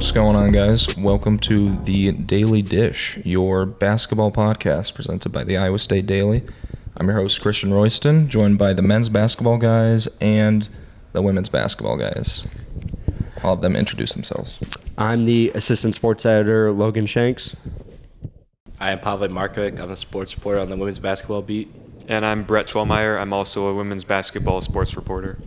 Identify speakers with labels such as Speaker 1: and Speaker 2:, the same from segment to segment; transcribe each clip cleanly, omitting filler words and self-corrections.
Speaker 1: What's going on, guys? Welcome to the Daily Dish, your basketball podcast presented by the Iowa State Daily. I'm your host, Christian Royston, joined by the men's basketball guys and the women's basketball guys. I'll have them introduce themselves.
Speaker 2: I'm the assistant sports editor, Logan Shanks.
Speaker 3: I am Pavel Markovic. I'm a sports reporter on the women's basketball beat.
Speaker 4: And I'm Brett Schwellmeyer. I'm also a women's basketball sports reporter.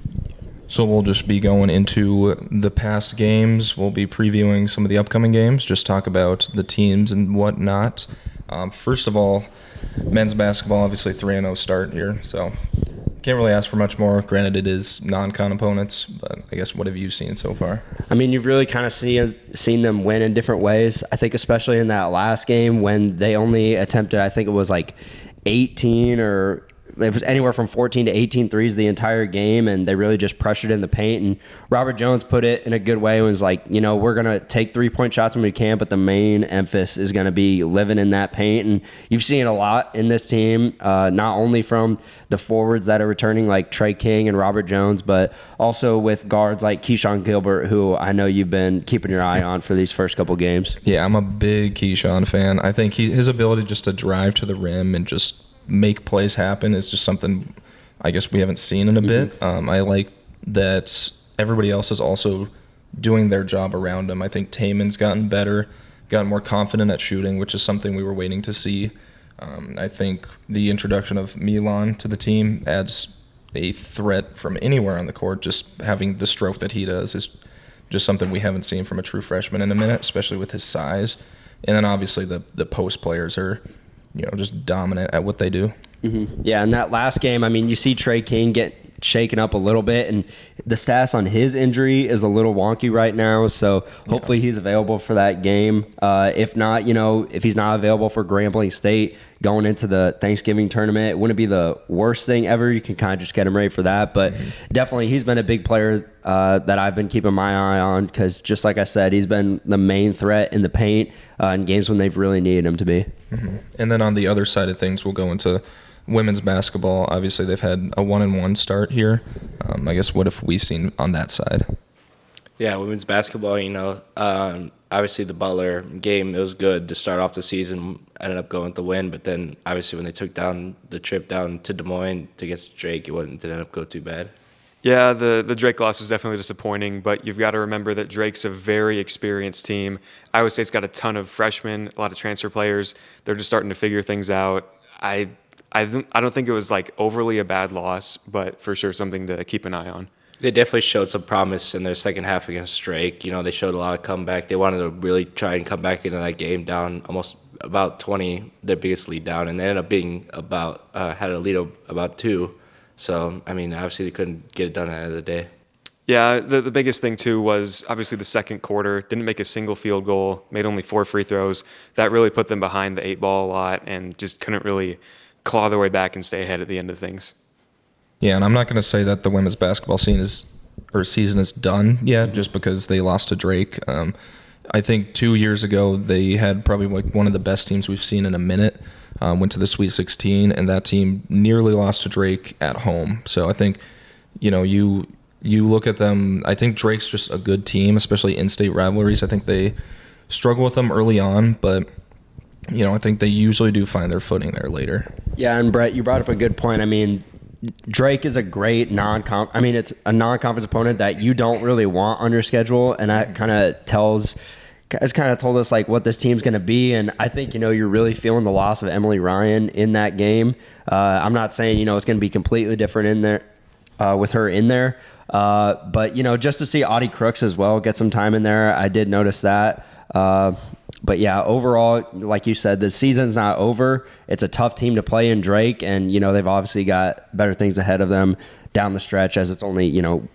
Speaker 1: So we'll just be going into the past games. We'll be previewing some of the upcoming games, just talk about the teams and whatnot. First of all, men's basketball, obviously 3-0 start here, so can't really ask for much more. Granted, it is non-con opponents, but I guess what have you seen so far?
Speaker 2: I mean, you've really kind of seen them win in different ways. I think especially in that last game when they only attempted, I think it was like 18 or it was anywhere from 14 to 18 threes the entire game, and they really just pressured in the paint. And Robert Jones put it in a good way and was like, you know, we're going to take three-point shots when we can, but the main emphasis is going to be living in that paint. And you've seen a lot in this team, not only from the forwards that are returning like Trey King and Robert Jones, but also with guards like Keyshawn Gilbert, who I know you've been keeping your eye on for these first couple games.
Speaker 1: Yeah, I'm a big Keyshawn fan. I think his ability just to drive to the rim and just make plays happen is just something I guess we haven't seen in a bit. I like that everybody else is also doing their job around him. I think Taman's gotten better, gotten more confident at shooting, which is something we were waiting to see. I think the introduction of Milan to the team adds a threat from anywhere on the court. Just having the stroke that he does is just something we haven't seen from a true freshman in a minute, especially with his size. And then obviously the post players are, you know, just dominant at what they do.
Speaker 2: Mm-hmm. Yeah, in that last game, I mean, you see Trey King get shaken up a little bit, and the status on his injury is a little wonky right now, so hopefully he's available for that game. If not, you know, if he's not available for Grambling State going into the Thanksgiving tournament, it wouldn't be the worst thing ever. You can kind of just get him ready for that, but definitely he's been a big player that I've been keeping my eye on because, just like I said, he's been the main threat in the paint in games when they've really needed him to be.
Speaker 1: Mm-hmm. And then on the other side of things, we'll go into women's basketball. Obviously, they've had a 1-1 start here. I guess what have we seen on that side?
Speaker 3: Yeah, women's basketball, you know, obviously the Butler game, it was good to start off the season, ended up going with the win, but then obviously when they took down the trip down to Des Moines to get Drake, it didn't end up go too bad.
Speaker 4: Yeah, the Drake loss was definitely disappointing, but you've got to remember that Drake's a very experienced team. Iowa State's got a ton of freshmen, a lot of transfer players. They're just starting to figure things out. I don't think it was like overly a bad loss, but for sure something to keep an eye on.
Speaker 3: They definitely showed some promise in their second half against Drake. You know, they showed a lot of comeback. They wanted to really try and come back into that game down almost about 20, their biggest lead down, and they ended up being about, had a lead of about 2. So, I mean, obviously they couldn't get it done at the end of the day.
Speaker 4: Yeah, the biggest thing, too, was obviously the second quarter. Didn't make a single field goal, made only 4 free throws. That really put them behind the 8 ball a lot and just couldn't really claw their way back and stay ahead at the end of things.
Speaker 1: Yeah, and I'm not going to say that the women's basketball season is done yet just because they lost to Drake. I think 2 years ago they had probably like one of the best teams we've seen in a minute. Went to the Sweet 16, and that team nearly lost to Drake at home. So I think, you know, you look at them, I think Drake's just a good team, especially in-state rivalries. I think they struggle with them early on, but you know, I think they usually do find their footing there later.
Speaker 2: Yeah, and Brett, you brought up a good point. I mean, Drake is a great it's a non-conference opponent that you don't really want on your schedule, and that kind of told us like what this team's going to be. And I think, you know, you're really feeling the loss of Emily Ryan in that game. I'm not saying, you know, it's going to be completely different in there with her in there, but you know, just to see Audie Crooks as well get some time in there, I did notice that. But yeah, overall, like you said, the season's not over. It's a tough team to play in Drake, and you know they've obviously got better things ahead of them down the stretch as it's only, you know,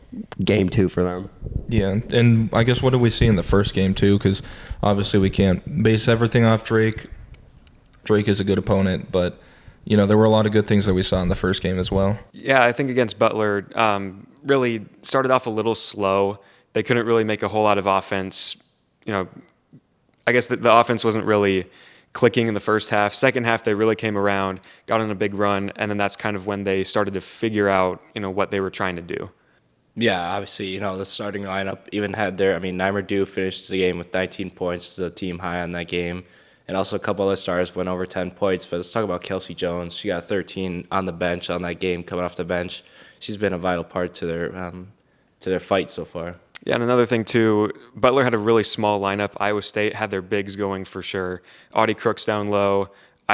Speaker 2: game 2 for them.
Speaker 1: Yeah, and I guess what did we see in the first game too? Because obviously we can't base everything off Drake. Drake is a good opponent, but you know there were a lot of good things that we saw in the first game as well.
Speaker 4: Yeah, I think against Butler, really started off a little slow. They couldn't really make a whole lot of offense. You know, I guess the offense wasn't really clicking in the first half. Second half, they really came around, got on a big run, and then that's kind of when they started to figure out, you know, what they were trying to do.
Speaker 3: Yeah, obviously, the starting lineup even had Nymer Dew finished the game with 19 points, the team high on that game. And also a couple other stars went over 10 points. But let's talk about Kelsey Jones. She got 13 on the bench on that game, coming off the bench. She's been a vital part to their fight so far.
Speaker 4: Yeah, and another thing too, Butler had a really small lineup. Iowa State had their bigs going for sure. Audie Crooks down low,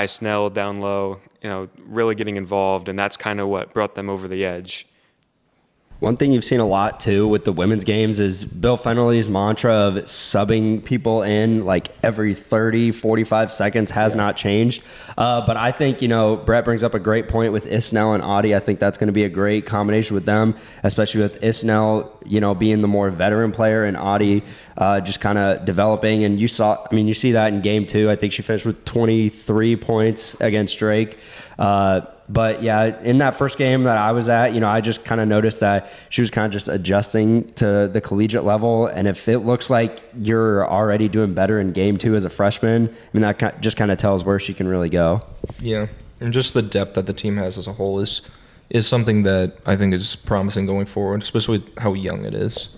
Speaker 4: Snell down low, really getting involved, and that's kind of what brought them over the edge.
Speaker 2: One thing you've seen a lot too with the women's games is Bill Fennelly's mantra of subbing people in like every 30, 45 seconds has not changed. But I think, Brett brings up a great point with Isnell and Audie. I think that's going to be a great combination with them, especially with Isnell, being the more veteran player and Audie just kind of developing. And you see that in game 2. I think she finished with 23 points against Drake. But yeah, in that first game that I was at, I just kind of noticed that she was kind of just adjusting to the collegiate level. And if it looks like you're already doing better in game 2 as a freshman, that just kind of tells where she can really go.
Speaker 1: Yeah. And just the depth that the team has as a whole is something that I think is promising going forward, especially with how young it is.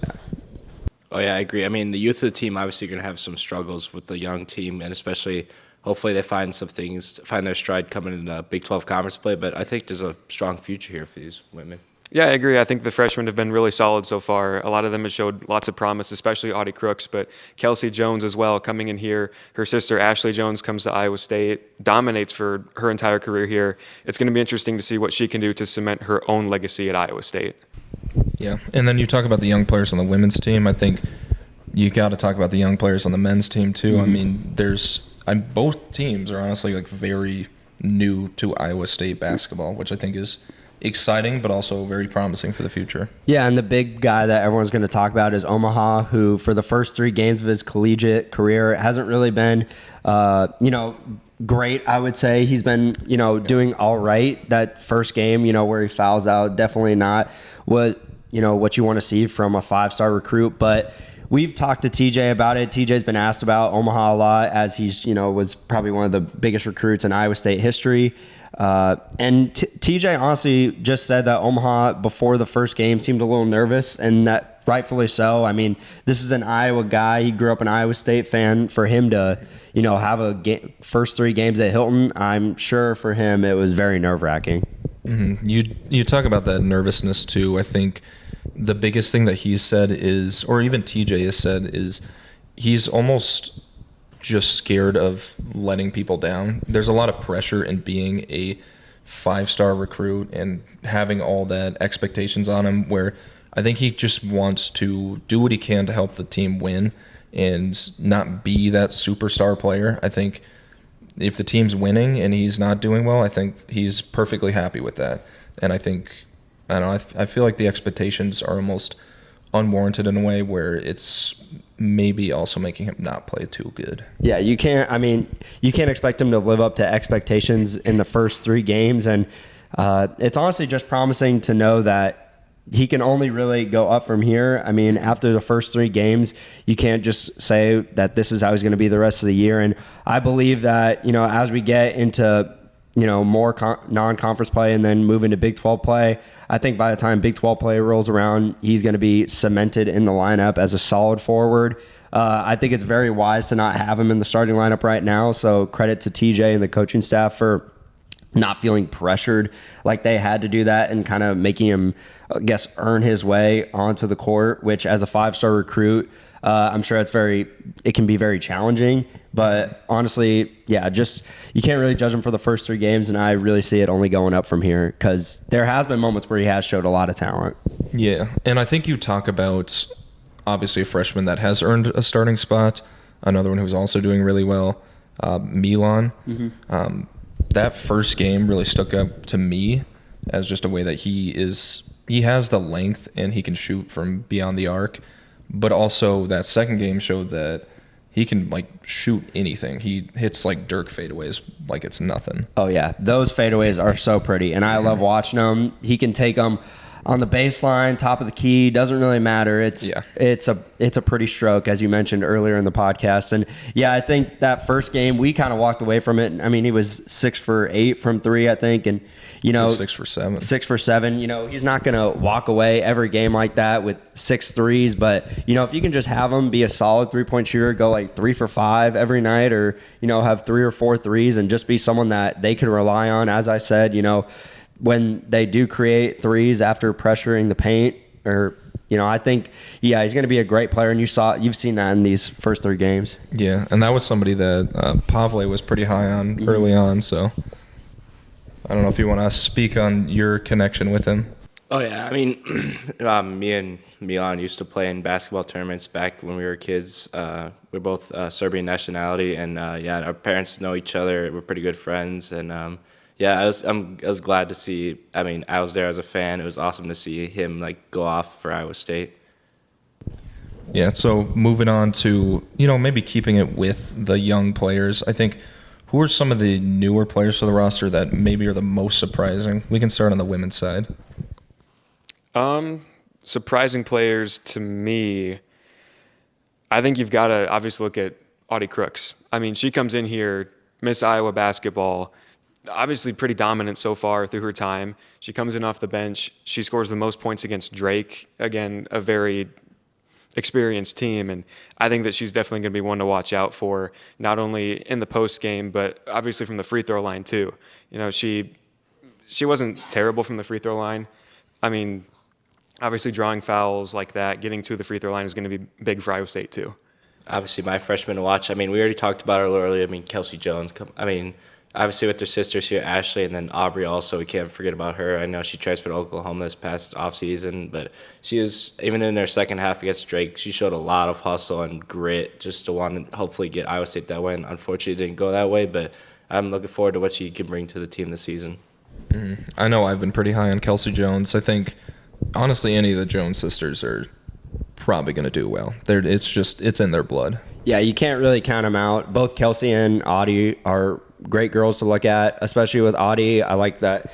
Speaker 3: Oh, yeah, I agree. The youth of the team obviously going to have some struggles with the young team, and especially hopefully they find their stride coming in the Big 12 conference play. But I think there's a strong future here for these women.
Speaker 4: Yeah, I agree. I think the freshmen have been really solid so far. A lot of them have showed lots of promise, especially Audie Crooks, but Kelsey Jones as well coming in here. Her sister Ashley Jones comes to Iowa State, dominates for her entire career here. It's going to be interesting to see what she can do to cement her own legacy at Iowa State.
Speaker 1: Yeah, and then you talk about the young players on the women's team. I think you got to talk about the young players on the men's team too. Mm-hmm. Both teams are honestly very new to Iowa State basketball, which I think is exciting, but also very promising for the future.
Speaker 2: Yeah, and the big guy that everyone's going to talk about is Omaha, who for the first 3 games of his collegiate career hasn't really been, great, I would say. He's been, doing all right. That first game, where he fouls out, definitely not what you want to see from a 5-star recruit, but we've talked to TJ about it. TJ's been asked about Omaha a lot, as he's, was probably one of the biggest recruits in Iowa State history. And TJ honestly just said that Omaha before the first game seemed a little nervous, and that rightfully so. This is an Iowa guy. He grew up an Iowa State fan. For him to, have first 3 games at Hilton, I'm sure for him it was very nerve-wracking.
Speaker 1: Mm-hmm. You talk about that nervousness too. I think the biggest thing that he's said is, or even TJ has said, is he's almost just scared of letting people down. There's a lot of pressure in being a 5-star recruit and having all that expectations on him, where I think he just wants to do what he can to help the team win and not be that superstar player. I think if the team's winning and he's not doing well, I think he's perfectly happy with that. And I feel like the expectations are almost unwarranted in a way where it's maybe also making him not play too good.
Speaker 2: Yeah, you can't expect him to live up to expectations in the first 3 games. And it's honestly just promising to know that he can only really go up from here. After the first 3 games, you can't just say that this is how he's going to be the rest of the year. And I believe that, as we get into, more non-conference play and then move into Big 12 play, I think by the time Big 12 play rolls around, he's going to be cemented in the lineup as a solid forward. I think it's very wise to not have him in the starting lineup right now. So credit to TJ and the coaching staff for not feeling pressured like they had to do that and kind of making him, I guess, earn his way onto the court, which as a 5-star recruit, I'm sure it can be very challenging. But honestly, yeah, you can't really judge him for the first 3 games, and I really see it only going up from here because there has been moments where he has showed a lot of talent.
Speaker 1: Yeah, and I think you talk about obviously a freshman that has earned a starting spot, another one who's also doing really well, Milan. Mm-hmm. That first game really stuck up to me as just a way that he has the length and he can shoot from beyond the arc, but also that second game showed that he can shoot anything. He hits Dirk fadeaways like it's nothing.
Speaker 2: Oh yeah, those fadeaways are so pretty, and I love watching them. He can take them on the baseline, top of the key, doesn't really matter. It's a pretty stroke, as you mentioned earlier in the podcast. And yeah, I think that first game we kind of walked away from it. I mean, he was 6 for 8 from 3, I think, and
Speaker 1: 6 for 7.
Speaker 2: 6 for 7. He's not going to walk away every game like that with 6 threes, but if you can just have him be a solid 3-point shooter, go like 3 for 5 every night, or have 3 or 4 threes, and just be someone that they can rely on. As I said, when they do create threes after pressuring the paint, or I think he's going to be a great player, and you've seen that in these first 3 games.
Speaker 1: Yeah, and that was somebody that Pavle was pretty high on early on. So I don't know if you want to speak on your connection with him.
Speaker 3: Oh yeah, I mean, me and Milan used to play in basketball tournaments back when we were kids. We're both Serbian nationality, and our parents know each other. We're pretty good friends, and I was glad to see. I mean, I was there as a fan. It was awesome to see him go off for Iowa State.
Speaker 1: Yeah. So moving on to maybe keeping it with the young players. I think who are some of the newer players for the roster that maybe are the most surprising? We can start on the women's side.
Speaker 4: Surprising players to me, I think you've got to obviously look at Audie Crooks. I mean, she comes in here, Miss Iowa basketball, obviously pretty dominant so far through her time. She comes in off the bench. She scores the most points against Drake. Again, a very experienced team, and I think that she's definitely going to be one to watch out for, not only in the post game, but obviously from the free throw line too. She wasn't terrible from the free throw line. I mean, obviously drawing fouls like that, getting to the free throw line is going to be big for Iowa State too.
Speaker 3: Obviously, my freshman to watch. I mean, we already talked about her earlier. I mean, Kelsey Jones. I mean, obviously with their sisters here, Ashley, and then Aubrey also. We can't forget about her. I know she transferred to Oklahoma this past offseason, but she was, even in their second half against Drake, she showed a lot of hustle and grit just to want to hopefully get Iowa State that win. Unfortunately, it didn't go that way, but I'm looking forward to what she can bring to the team this season.
Speaker 1: Mm-hmm. I know I've been pretty high on Kelsey Jones. I think, honestly, any of the Jones sisters are probably going to do well. It's in their blood.
Speaker 2: Yeah, you can't really count them out. Both Kelsey and Audie are great girls to look at, especially with Audie. I like that,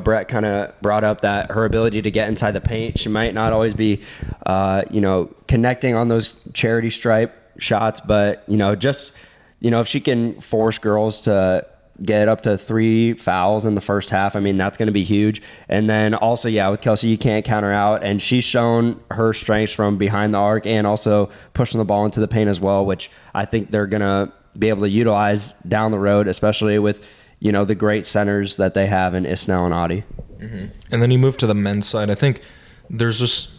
Speaker 2: Brett kind of brought up that her ability to get inside the paint. She might not always be, connecting on those charity stripe shots, but, if she can force girls to get up to 3 fouls in the first half, I mean, that's going to be huge. And then also, with Kelsey, you can't count her out. And she's shown her strengths from behind the arc and also pushing the ball into the paint as well, which I think they're going to be able to utilize down the road, especially with, the great centers that they have in Isnell and Audie.
Speaker 1: Mm-hmm. And then you move to the men's side. I think there's just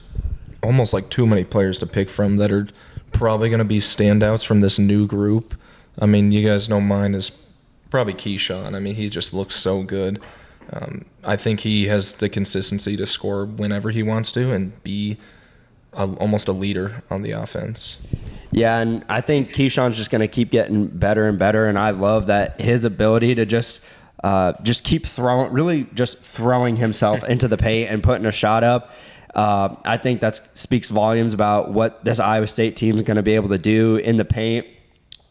Speaker 1: almost like too many players to pick from that are probably going to be standouts from this new group. I mean, you guys know mine is probably Keyshawn. I mean, he just looks so good. I think he has the consistency to score whenever he wants to and be almost a leader on the offense.
Speaker 2: Yeah, and I think Keyshawn's just going to keep getting better and better, and I love that his ability to just keep throwing himself into the paint and putting a shot up. I think that speaks volumes about what this Iowa State team is going to be able to do in the paint.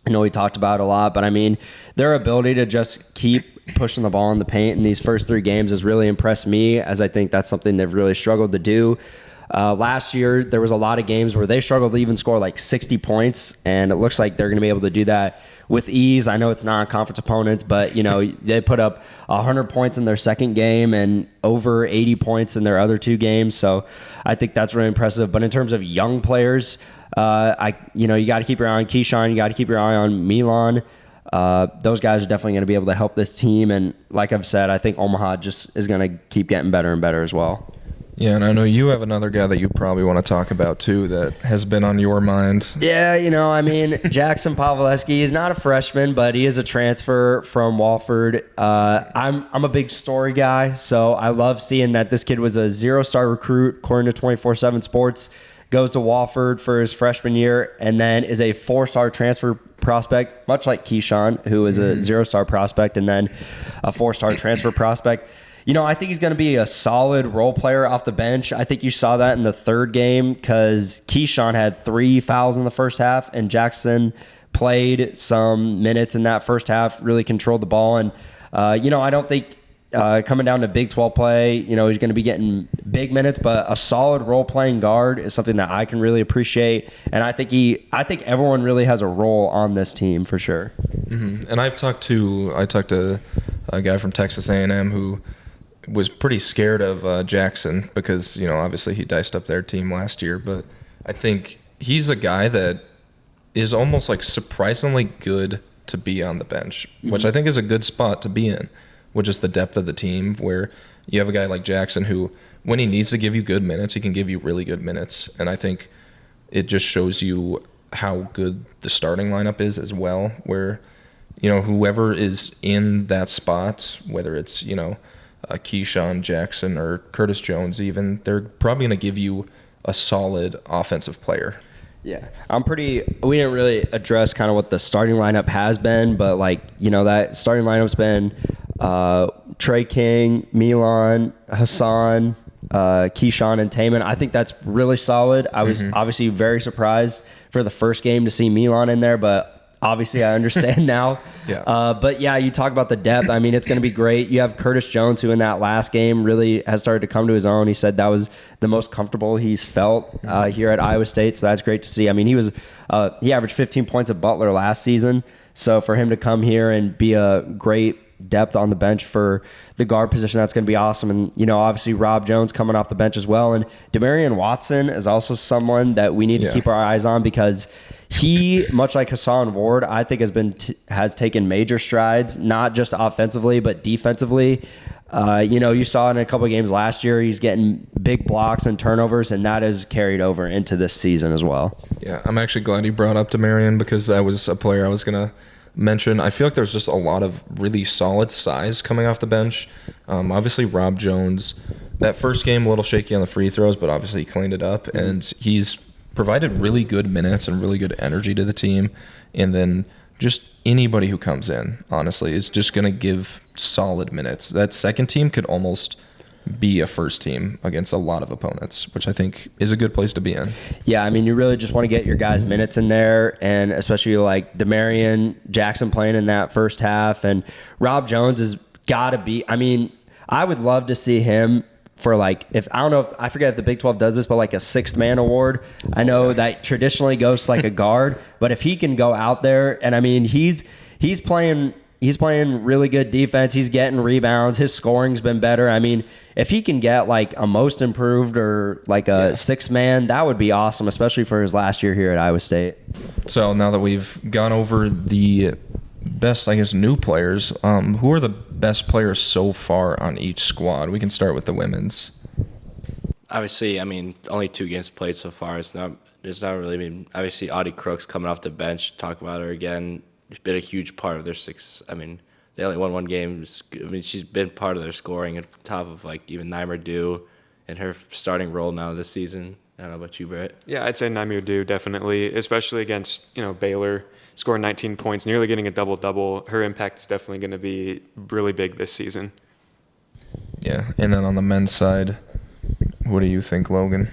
Speaker 2: I know we talked about it a lot, but I mean, their ability to just keep pushing the ball in the paint in these first 3 games has really impressed me, as I think that's something they've really struggled to do. Last year, there was a lot of games where they struggled to even score like 60 points, and it looks like they're going to be able to do that with ease. I know it's non-conference opponents, but, they put up 100 points in their second game and over 80 points in their other 2 games, so I think that's really impressive. But in terms of young players, you got to keep your eye on Keyshawn. You got to keep your eye on Milan. Those guys are definitely going to be able to help this team. And like I've said, I think Omaha just is going to keep getting better and better as well.
Speaker 1: Yeah, and I know you have another guy that you probably want to talk about too that has been on your mind.
Speaker 2: Yeah, Jackson Pavleski is not a freshman, but he is a transfer from Wofford. I'm a big story guy, so I love seeing that this kid was a 0-star recruit according to 24/7 Sports. Goes to Wofford for his freshman year, and then is a 4-star transfer prospect, much like Keyshawn, who is a 0-star prospect and then a 4-star transfer prospect. I think he's going to be a solid role player off the bench. I think you saw that in the 3rd game because Keyshawn had 3 fouls in the first half, and Jackson played some minutes in that first half, really controlled the ball. And, I don't think coming down to Big 12 play, he's going to be getting big minutes, but a solid role-playing guard is something that I can really appreciate. And I think everyone really has a role on this team for sure.
Speaker 1: Mm-hmm. And I talked to a guy from Texas A&M who was pretty scared of Jackson because, obviously he diced up their team last year. But I think he's a guy that is almost like surprisingly good to be on the bench, which I think is a good spot to be in, which is the depth of the team, where you have a guy like Jackson who, when he needs to give you good minutes, he can give you really good minutes. And I think it just shows you how good the starting lineup is as well, where, whoever is in that spot, whether it's, Keyshawn, Jackson, or Curtis Jones even, they're probably going to give you a solid offensive player.
Speaker 2: Yeah, we didn't really address kind of what the starting lineup has been, but that starting lineup's been Trey King, Milan, Hassan, Keyshawn, and Taman. I think that's really solid. I was obviously very surprised for the first game to see Milan in there, but obviously I understand now.
Speaker 1: Yeah.
Speaker 2: But yeah, you talk about the depth. I mean, it's going to be great. You have Curtis Jones, who in that last game really has started to come to his own. He said that was the most comfortable he's felt here at Iowa State. So that's great to see. I mean, he averaged 15 points at Butler last season. So for him to come here and be a great depth on the bench for the guard position, that's going to be awesome. And, obviously Rob Jones coming off the bench as well. And Demarion Watson is also someone that we need to keep our eyes on, because he, much like Hassan Ward, I think has taken major strides, not just offensively, but defensively. You saw in a couple of games last year, he's getting big blocks and turnovers, and that is carried over into this season as well.
Speaker 1: Yeah, I'm actually glad you brought up Demarion, because that was a player I was going to mention. I feel like there's just a lot of really solid size coming off the bench. Obviously, Rob Jones, that first game, a little shaky on the free throws, but obviously he cleaned it up, and he's provided really good minutes and really good energy to the team. And then just anybody who comes in, honestly, is just going to give solid minutes. That second team could almost be a first team against a lot of opponents, which I think is a good place to be in.
Speaker 2: Yeah, I mean, you really just want to get your guys minutes in there, and especially like Demarion, Jackson playing in that first half, and Rob Jones has got to be, I mean, I would love to see him for I forget if the Big 12 does this, but like a sixth man award. I know that traditionally goes to like a guard, but if he can go out there, and I mean, he's playing really good defense. He's getting rebounds. His scoring's been better. I mean, if he can get like a most improved or like a sixth man, that would be awesome, especially for his last year here at Iowa State.
Speaker 1: So now that we've gone over the best, I guess, new players, who are the best players so far on each squad? We can start with the women's.
Speaker 3: Obviously, I mean, only 2 games played so far. There's not really been, obviously, Audie Crooks coming off the bench. Talk about her again. She's been a huge part of their I mean, they only won 1 game. I mean, she's been part of their scoring at the top of like even Nymer Dew and her starting role now this season. I don't know about you, Brett.
Speaker 4: Yeah, I'd say Nymer Dew definitely, especially against Baylor, scoring 19 points, nearly getting a double-double. Her impact is definitely going to be really big this season.
Speaker 1: Yeah, and then on the men's side, what do you think, Logan?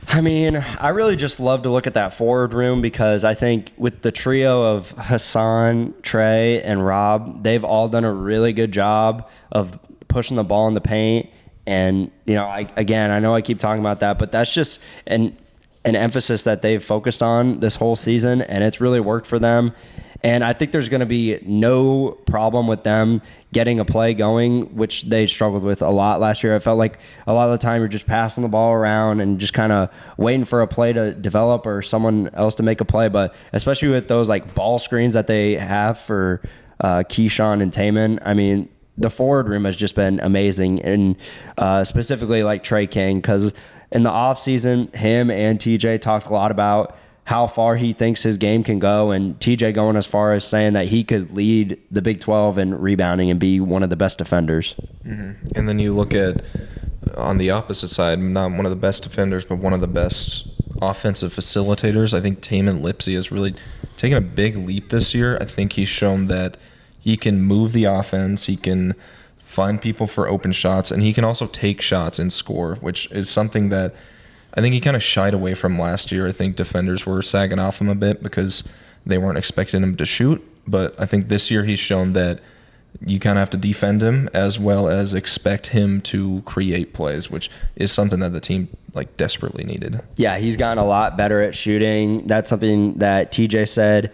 Speaker 2: I mean, I really just love to look at that forward room, because I think with the trio of Hassan, Trey, and Rob, they've all done a really good job of pushing the ball in the paint. And, I know I keep talking about that, but that's just an emphasis that they've focused on this whole season, and it's really worked for them. And I think there's going to be no problem with them getting a play going, which they struggled with a lot last year. I felt like a lot of the time you're just passing the ball around and just kind of waiting for a play to develop or someone else to make a play. But especially with those like ball screens that they have for Keyshawn and Taman, I mean, the forward room has just been amazing. And specifically like Trey King, because in the offseason, him and TJ talked a lot about how far he thinks his game can go, and TJ going as far as saying that he could lead the Big 12 in rebounding and be one of the best defenders.
Speaker 1: Mm-hmm. And then you look at, on the opposite side, not one of the best defenders, but one of the best offensive facilitators. I think Taman Lipsey has really taken a big leap this year. I think he's shown that he can move the offense, he can find people for open shots, and he can also take shots and score, which is something that I think he kind of shied away from last year. I think defenders were sagging off him a bit because they weren't expecting him to shoot. But I think this year he's shown that you kind of have to defend him as well as expect him to create plays, which is something that the team like desperately needed.
Speaker 2: Yeah, he's gotten a lot better at shooting. That's something that TJ said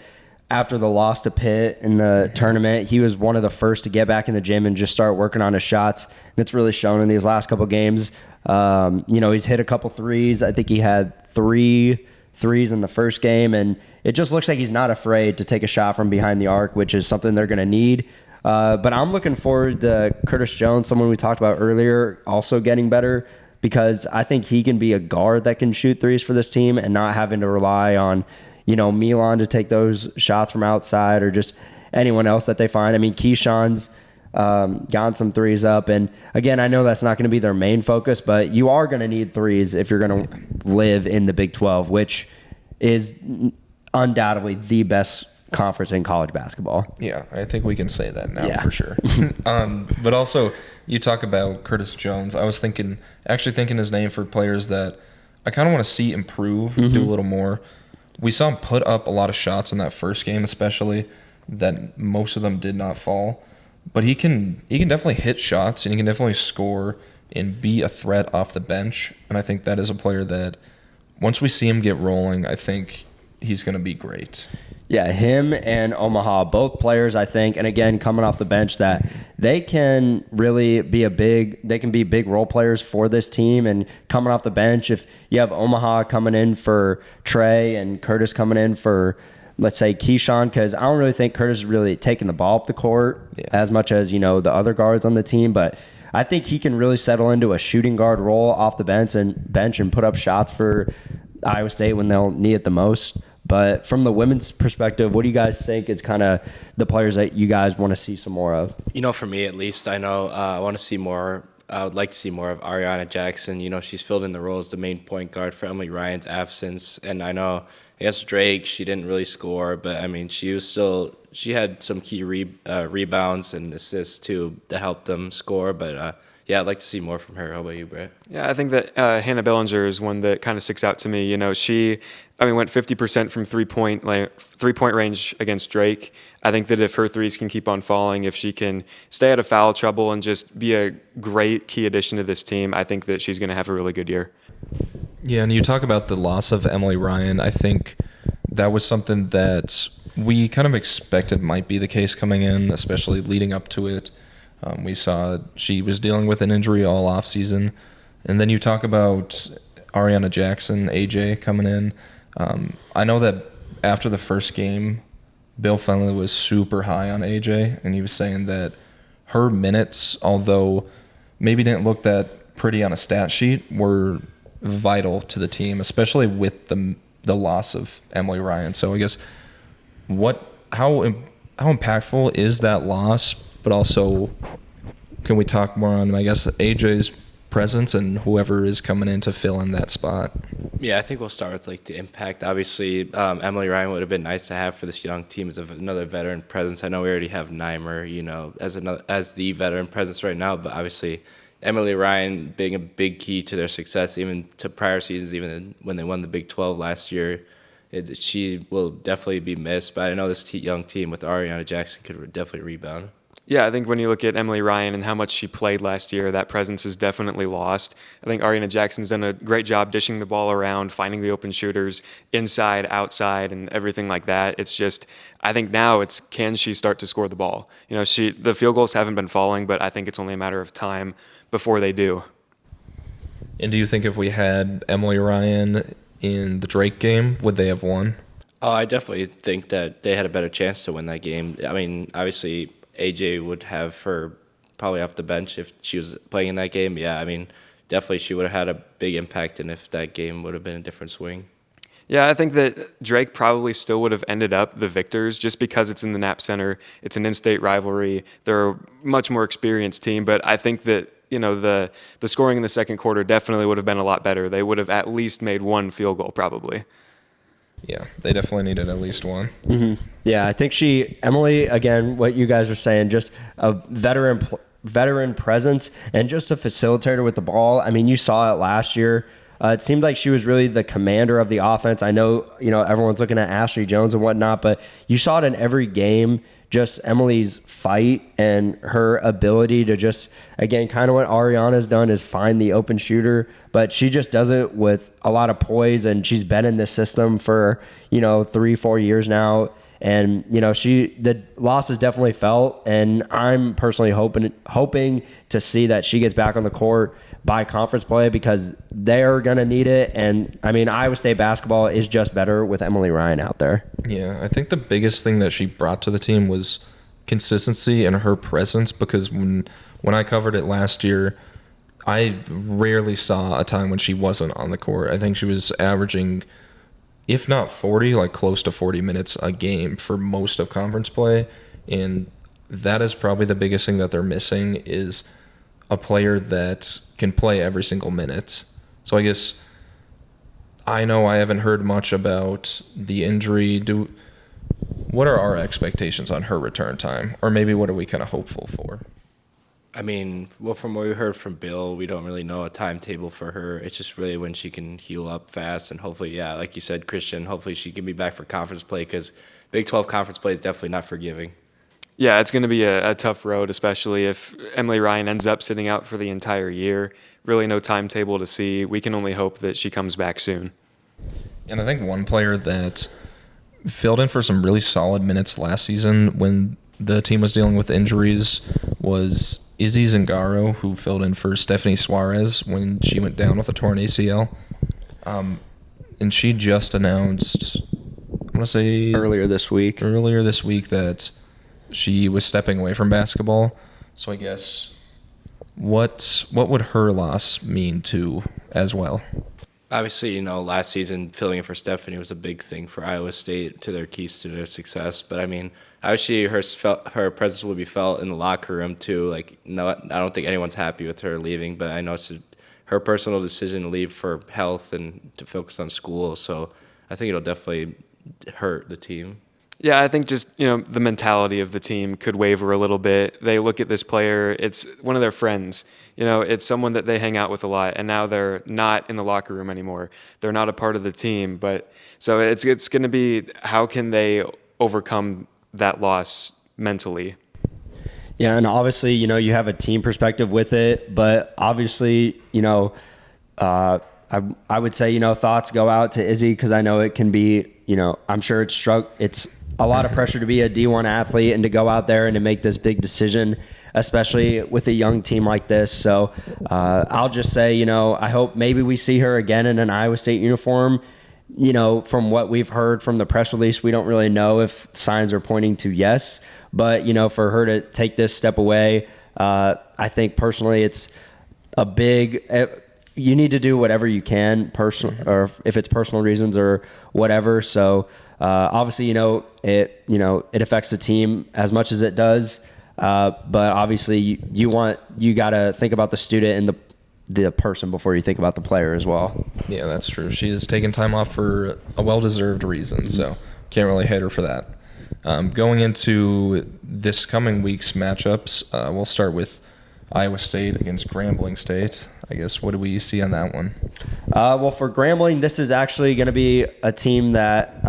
Speaker 2: after the loss to Pitt in the tournament. He was one of the first to get back in the gym and just start working on his shots. And it's really shown in these last couple games. He's hit a couple threes. I think he had 3 threes in the first game, and it just looks like he's not afraid to take a shot from behind the arc, which is something they're going to need. But I'm looking forward to Curtis Jones, someone we talked about earlier, also getting better, because I think he can be a guard that can shoot threes for this team and not having to rely on, Milan to take those shots from outside or just anyone else that they find. I mean, Keyshawn's gotten some threes up. And again, I know that's not going to be their main focus, but you are going to need threes if you're going to live in the Big 12, which is undoubtedly the best conference in college basketball.
Speaker 1: Yeah, I think we can say that now for sure. But also, you talk about Curtis Jones. I was thinking his name for players that I kind of want to see improve, do a little more. We saw him put up a lot of shots in that first game, especially, that most of them did not fall. But he can definitely hit shots, and he can definitely score and be a threat off the bench. And I think that is a player that once we see him get rolling, I think he's going to be great.
Speaker 2: Yeah, him and Omaha, both players, I think, and again, coming off the bench, that they can really be big role players for this team. And coming off the bench, if you have Omaha coming in for Trey and Curtis coming in for, let's say, Keyshawn, because I don't really think Curtis is really taking the ball up the court as much as, the other guards on the team. But I think he can really settle into a shooting guard role off the bench and put up shots for Iowa State when they'll need it the most. But from the women's perspective, what do you guys think is kind of the players that you guys want to see some more of?
Speaker 3: For me at least, I know I want to see more. I would like to see more of Ariana Jackson. She's filled in the role as the main point guard for Emily Ryan's absence. And I know against Drake, she didn't really score, but I mean, she had some key rebounds and assists too that helped them score. But I'd like to see more from her. How about you, Brett?
Speaker 4: Yeah, I think that Hannah Bellinger is one that kind of sticks out to me. She went 50% from three-point range against Drake. I think that if her threes can keep on falling, if she can stay out of foul trouble and just be a great key addition to this team, I think that she's going to have a really good year.
Speaker 1: Yeah, and you talk about the loss of Emily Ryan. I think that was something that we kind of expected might be the case coming in, especially leading up to it. We saw she was dealing with an injury all offseason. And then you talk about Ariana Jackson, AJ, coming in. I know that after the first game, Bill Fenley was super high on AJ, and he was saying that her minutes, although maybe didn't look that pretty on a stat sheet, were vital to the team, especially with the loss of Emily Ryan. So I guess how impactful is that loss? But also, can we talk more on, I guess, AJ's presence and whoever is coming in to fill in that spot?
Speaker 3: Yeah, I think we'll start with the impact. Obviously, Emily Ryan would have been nice to have for this young team as another veteran presence. I know we already have Neimer, as the veteran presence right now, but obviously Emily Ryan being a big key to their success, even to prior seasons, even when they won the Big 12 last year. She will definitely be missed, but I know this young team with Ariana Jackson could definitely rebound.
Speaker 4: Yeah, I think when you look at Emily Ryan and how much she played last year, that presence is definitely lost. I think Ariana Jackson's done a great job dishing the ball around, finding the open shooters inside, outside, and everything like that. It's just, I think now can she start to score the ball? The field goals haven't been falling, but I think it's only a matter of time before they do.
Speaker 1: And do you think if we had Emily Ryan in the Drake game, would they have won?
Speaker 3: Oh, I definitely think that they had a better chance to win that game. I mean, obviously, AJ would have her probably off the bench if she was playing in that game. Yeah, I mean, definitely she would have had a big impact, and if that game would have been a different swing.
Speaker 4: Yeah, I think that Drake probably still would have ended up the victors just because it's in the Knapp Center. It's an in-state rivalry. They're a much more experienced team, but I think that the scoring in the second quarter definitely would have been a lot better. They would have at least made one field goal probably.
Speaker 1: Yeah, they definitely needed at least one.
Speaker 2: Mm-hmm. Yeah, I think Emily, again, what you guys are saying, just a veteran presence and just a facilitator with the ball. I mean, you saw it last year. It seemed like she was really the commander of the offense. I know, everyone's looking at Ashley Jones and whatnot, but you saw it in every game, just Emily's fight and her ability to just, again, kind of what Ariana's done is find the open shooter, but she just does it with a lot of poise, and she's been in this system for, 3-4 years now. And, the loss is definitely felt, and I'm personally hoping to see that she gets back on the court by conference play, because they're going to need it. And, Iowa State basketball is just better with Emily Ryan out there.
Speaker 1: Yeah, I think the biggest thing that she brought to the team was consistency and her presence, because when I covered it last year, I rarely saw a time when she wasn't on the court. I think she was averaging, if not 40, like close to 40 minutes a game for most of conference play. And that is probably the biggest thing that they're missing, is a player that can play every single minute. So I guess I know I haven't heard much about the injury. What are our expectations on her return time? Or maybe what are we kind of hopeful for?
Speaker 3: From what we heard from Bill, we don't really know a timetable for her. It's just really when she can heal up fast, and hopefully, yeah, like you said, Christian, hopefully she can be back for conference play, because Big 12 conference play is definitely not forgiving.
Speaker 4: Yeah, it's going to be a tough road, especially if Emily Ryan ends up sitting out for the entire year. Really no timetable to see. We can only hope that she comes back soon.
Speaker 1: And I think one player that filled in for some really solid minutes last season when the team was dealing with injuries was Izzy Zingaro, who filled in for Stephanie Suarez when she went down with a torn ACL. And she just announced, I'm going to say
Speaker 2: Earlier this week
Speaker 1: that she was stepping away from basketball. So I guess what would her loss mean to as well?
Speaker 3: Obviously, last season filling in for Stephanie was a big thing for Iowa State, to their keys to their success. But obviously her presence will be felt in the locker room too. No, I don't think anyone's happy with her leaving, but I know it's her personal decision to leave for health and to focus on school. So I think it'll definitely hurt the team.
Speaker 4: Yeah, I think just, the mentality of the team could waver a little bit. They look at this player, it's one of their friends. It's someone that they hang out with a lot, and now they're not in the locker room anymore. They're not a part of the team. But so it's going to be, how can they overcome that loss mentally?
Speaker 2: Yeah, and obviously, you have a team perspective with it, but obviously, I would say, thoughts go out to Izzy, because I know it can be, I'm sure it's a lot of pressure to be a D1 athlete and to go out there and to make this big decision, especially with a young team like this. So I'll just say, I hope maybe we see her again in an Iowa State uniform. From what we've heard from the press release, we don't really know if signs are pointing to yes. But, for her to take this step away, I think personally it's a big... You need to do whatever you can, or if it's personal reasons or whatever. So obviously, it affects the team as much as it does. But obviously, you got to think about the student and the person before you think about the player as well.
Speaker 1: Yeah, that's true. She has taken time off for a well-deserved reason, so can't really hate her for that. Going into this coming week's matchups, we'll start with Iowa State against Grambling State. I guess, what do we see on that one?
Speaker 2: Well, for Grambling, this is actually going to be a team that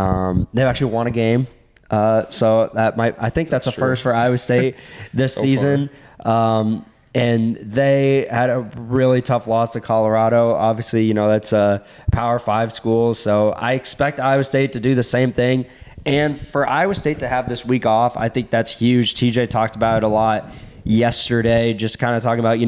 Speaker 2: they've actually won a game. So I think that's a first for Iowa State this season. And they had a really tough loss to Colorado. Obviously, that's a Power 5 school. So I expect Iowa State to do the same thing. And for Iowa State to have this week off, I think that's huge. TJ talked about it a lot yesterday, just kind of talking about,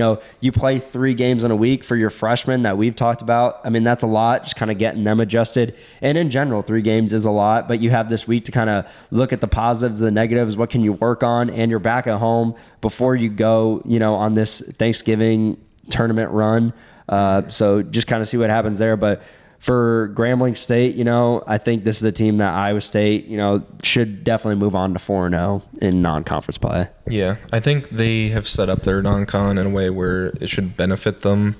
Speaker 2: you play 3 games in a week for your freshmen that we've talked about. That's a lot, just kind of getting them adjusted. And in general, 3 games is a lot, but you have this week to kind of look at the positives, the negatives, what can you work on, and you're back at home before you go, on this Thanksgiving tournament run. So just kind of see what happens there. But for Grambling State, I think this is a team that Iowa State, should definitely move on to 4-0 in non-conference play.
Speaker 1: Yeah, I think they have set up their non-con in a way where it should benefit them.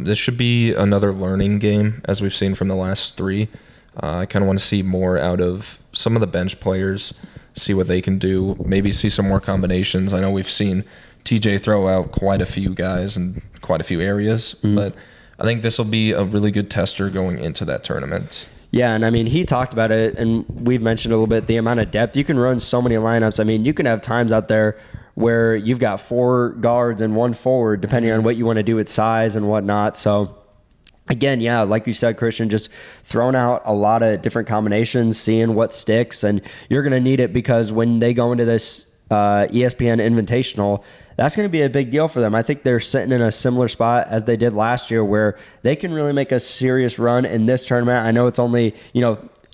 Speaker 1: This should be another learning game, as we've seen from the last 3. I kind of want to see more out of some of the bench players, see what they can do, maybe see some more combinations. I know we've seen TJ throw out quite a few guys in quite a few areas, but I think this will be a really good tester going into that tournament.
Speaker 2: Yeah, and I mean, he talked about it, and we've mentioned a little bit the amount of depth. You can run so many lineups. I mean, you can have times out there where you've got 4 guards and 1 forward, depending on what you want to do with size and whatnot. So, again, yeah, like you said, Christian, just throwing out a lot of different combinations, seeing what sticks, and you're going to need it because when they go into this ESPN Invitational, that's going to be a big deal for them. I think they're sitting in a similar spot as they did last year where they can really make a serious run in this tournament. I know it's only,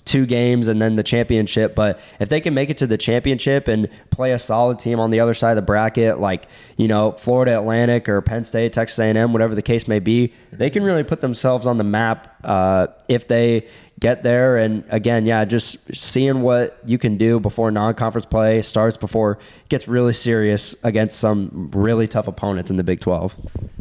Speaker 2: 2 games and then the championship, but if they can make it to the championship and play a solid team on the other side of the bracket, like, Florida Atlantic or Penn State, Texas A&M, whatever the case may be, they can really put themselves on the map if they get there. And again, yeah, just seeing what you can do before non-conference play starts, before it gets really serious against some really tough opponents in the Big 12.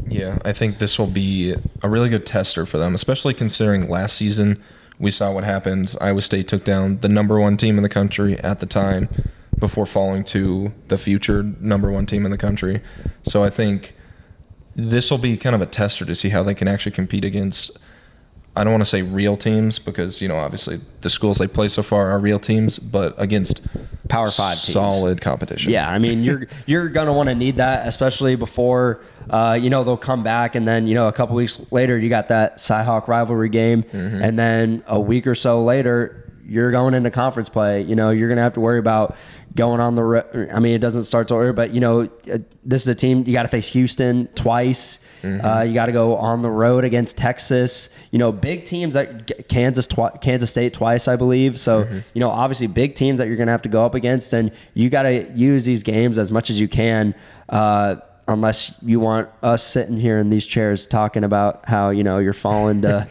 Speaker 1: Yeah, I think this will be a really good tester for them, especially considering last season we saw what happened. Iowa State took down the number 1 team in the country at the time before falling to the future number 1 team in the country. So I think this will be kind of a tester to see how they can actually compete against, I don't want to say real teams because, obviously the schools they play so far are real teams, but against
Speaker 2: Power 5 teams.
Speaker 1: Solid competition.
Speaker 2: Yeah, I mean, you're going to want to need that, especially before, they'll come back. And then, a couple weeks later, you got that Cy-Hawk rivalry game. Mm-hmm. And then a week or so later, you're going into conference play. You're going to have to worry about going on the road. I mean, it doesn't start till early, but, this is a team, you got to face Houston twice. Mm-hmm. You got to go on the road against Texas. Big teams, that Kansas State twice, I believe. So, mm-hmm. Obviously big teams that you're going to have to go up against, and you got to use these games as much as you can. Unless you want us sitting here in these chairs talking about how, you're falling to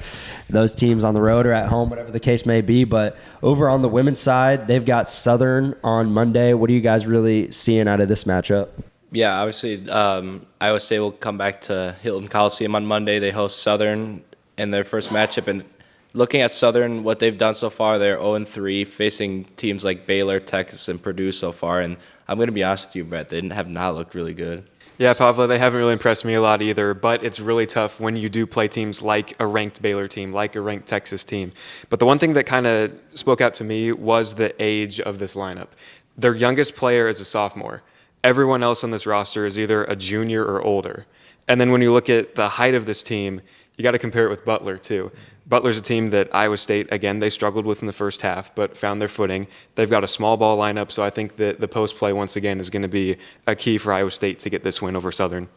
Speaker 2: those teams on the road or at home, whatever the case may be. But over on the women's side, they've got Southern on Monday. What are you guys really seeing out of this matchup?
Speaker 3: Yeah, obviously, Iowa State will come back to Hilton Coliseum on Monday. They host Southern in their first matchup. And looking at Southern, what they've done so far, they're 0-3, facing teams like Baylor, Texas, and Purdue so far. And I'm going to be honest with you, Brett, they have not looked really good.
Speaker 4: Yeah, Pavla, they haven't really impressed me a lot either, but it's really tough when you do play teams like a ranked Baylor team, like a ranked Texas team. But the one thing that kind of spoke out to me was the age of this lineup. Their youngest player is a sophomore. Everyone else on this roster is either a junior or older. And then when you look at the height of this team, you got to compare it with Butler too. Butler's a team that Iowa State, again, they struggled with in the first half, but found their footing. They've got a small ball lineup, so I think that the post play, once again, is going to be a key for Iowa State to get this win over Southern.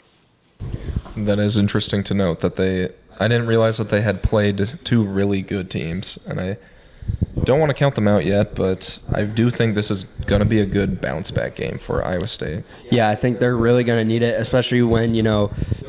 Speaker 1: That is interesting to note that I didn't realize that they had played 2 really good teams, and I don't want to count them out yet, but I do think this is going to be a good bounce back game for Iowa State.
Speaker 2: Yeah, I think they're really going to need it, especially when,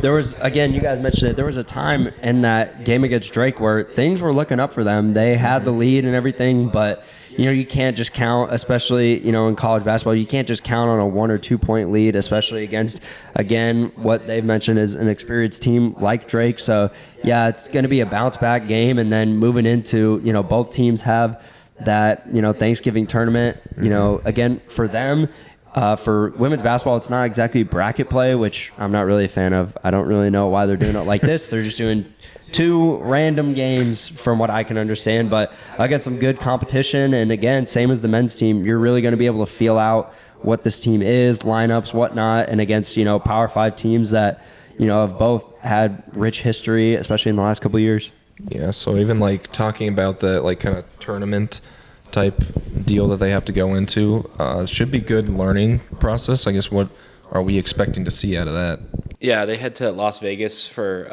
Speaker 2: there was, again, you guys mentioned it, there was a time in that game against Drake where things were looking up for them. They had the lead and everything, but, you can't just count, especially, in college basketball, you can't just count on a 1 or 2 point lead, especially against, again, what they've mentioned is an experienced team like Drake. So, yeah, it's going to be a bounce back game, and then moving into, both teams have that, Thanksgiving tournament, again, for them. For women's basketball, it's not exactly bracket play, which I'm not really a fan of. I don't really know why they're doing it like this. They're just doing 2 random games from what I can understand, but against some good competition. And again, same as the men's team, you're really going to be able to feel out what this team is, lineups, whatnot, and against, Power 5 teams that, have both had rich history, especially in the last couple of years.
Speaker 1: Yeah, so even talking about the kind of tournament type deal that they have to go into, should be good learning process. I guess what are we expecting to see out of that?
Speaker 3: Yeah, they head to Las Vegas for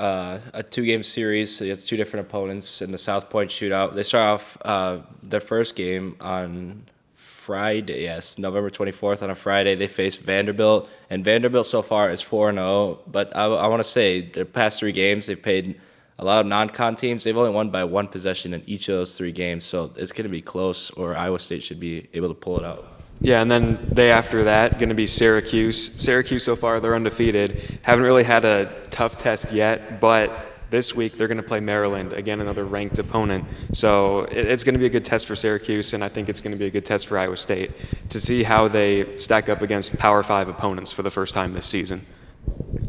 Speaker 3: a 2-game series against 2 different opponents in the South Point Shootout. They start off their first game on Friday, yes, November 24th on a Friday. They face Vanderbilt, and Vanderbilt so far is 4-0. But I want to say the past 3 games, they've played a lot of non-con teams. They've only won by 1 possession in each of those 3 games, so it's going to be close, or Iowa State should be able to pull it out.
Speaker 4: Yeah, and then day after that, going to be Syracuse. Syracuse so far, they're undefeated. Haven't really had a tough test yet, but this week they're going to play Maryland, again, another ranked opponent. So it's going to be a good test for Syracuse, and I think it's going to be a good test for Iowa State to see how they stack up against Power 5 opponents for the first time this season.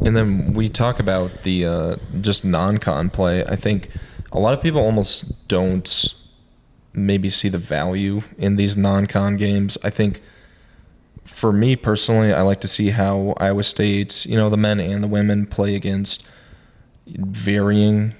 Speaker 1: And then we talk about the just non-con play. I think a lot of people almost don't maybe see the value in these non-con games. I think for me personally, I like to see how Iowa State, the men and the women play against varying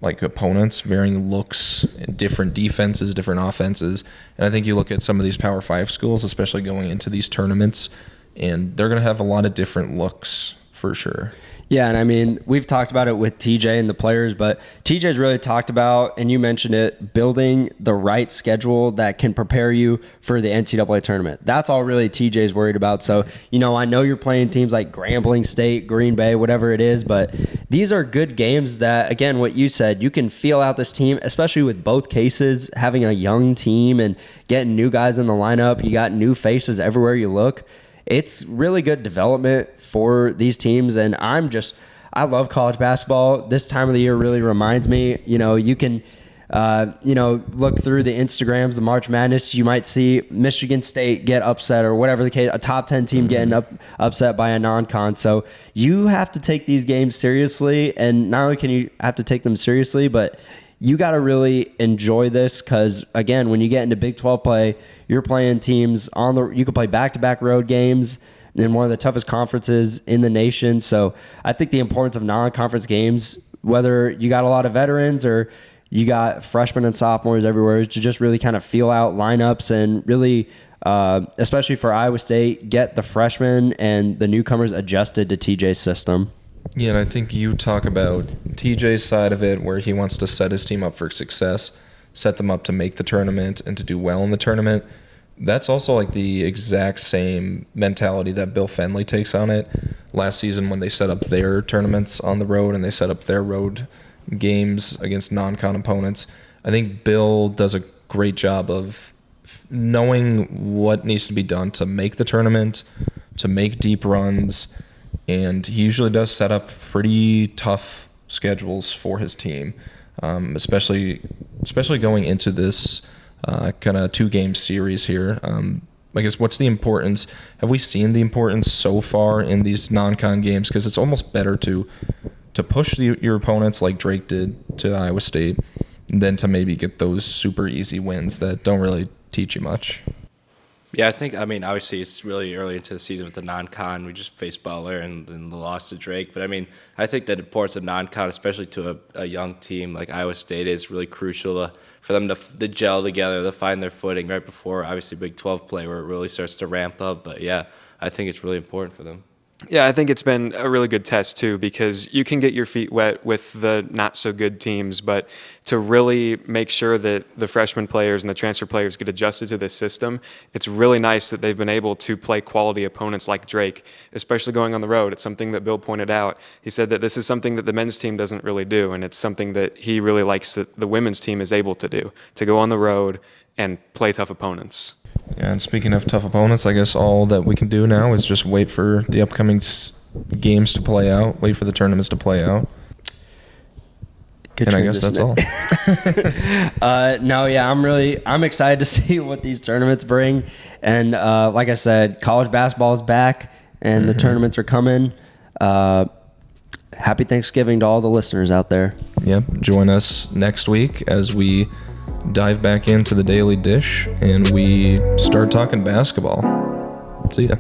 Speaker 1: opponents, varying looks, different defenses, different offenses. And I think you look at some of these Power 5 schools, especially going into these tournaments, and they're going to have a lot of different looks for sure.
Speaker 2: Yeah, and I mean, we've talked about it with TJ and the players, but TJ's really talked about, and you mentioned it, building the right schedule that can prepare you for the NCAA tournament. That's all really TJ's worried about. So, I know you're playing teams like Grambling State, Green Bay, whatever it is, but these are good games that, again, what you said, you can feel out this team, especially with both cases, having a young team and getting new guys in the lineup. You got new faces everywhere you look. It's really good development for these teams, and I love college basketball. This time of the year really reminds me, you can, look through the Instagrams, the March Madness, you might see Michigan State get upset or whatever the case, a top 10 team getting upset by a non-con. So you have to take these games seriously, and not only can you have to take them seriously, but you got to really enjoy this because, again, when you get into Big 12 play, you're playing teams you can play back-to-back road games in one of the toughest conferences in the nation. So I think the importance of non-conference games, whether you got a lot of veterans or you got freshmen and sophomores everywhere, is to just really kind of feel out lineups and really, especially for Iowa State, get the freshmen and the newcomers adjusted to TJ's system.
Speaker 1: Yeah, and I think you talk about TJ's side of it where he wants to set his team up for success, set them up to make the tournament and to do well in the tournament. That's also the exact same mentality that Bill Fenley takes on it. Last season when they set up their tournaments on the road and they set up their road games against non-con opponents, I think Bill does a great job of knowing what needs to be done to make the tournament, to make deep runs, and he usually does set up pretty tough schedules for his team, especially going into this kind of 2-game series here. I guess what's the importance? Have we seen the importance so far in these non-con games? Because it's almost better to push your opponents like Drake did to Iowa State than to maybe get those super easy wins that don't really teach you much.
Speaker 3: Yeah, obviously it's really early into the season with the non-con. We just faced Butler and the loss to Drake. But, I think the importance of non-con, especially to a young team like Iowa State, is really crucial for them to gel together, to find their footing right before, obviously, Big 12 play where it really starts to ramp up. But, yeah, I think it's really important for them.
Speaker 4: Yeah, I think it's been a really good test, too, because you can get your feet wet with the not-so-good teams, but to really make sure that the freshman players and the transfer players get adjusted to this system, it's really nice that they've been able to play quality opponents like Drake, especially going on the road. It's something that Bill pointed out. He said that this is something that the men's team doesn't really do, and it's something that he really likes that the women's team is able to do, to go on the road and play tough opponents.
Speaker 1: Yeah, and speaking of tough opponents, I guess all that we can do now is just wait for the upcoming games to play out, wait for the tournaments to play out.
Speaker 2: Good
Speaker 1: and I guess that's all.
Speaker 2: I'm excited to see what these tournaments bring. And like I said, college basketball is back and the tournaments are coming. Happy Thanksgiving to all the listeners out there.
Speaker 1: Yep. Join us next week as we dive back into the Daily Dish and we start talking basketball. See ya.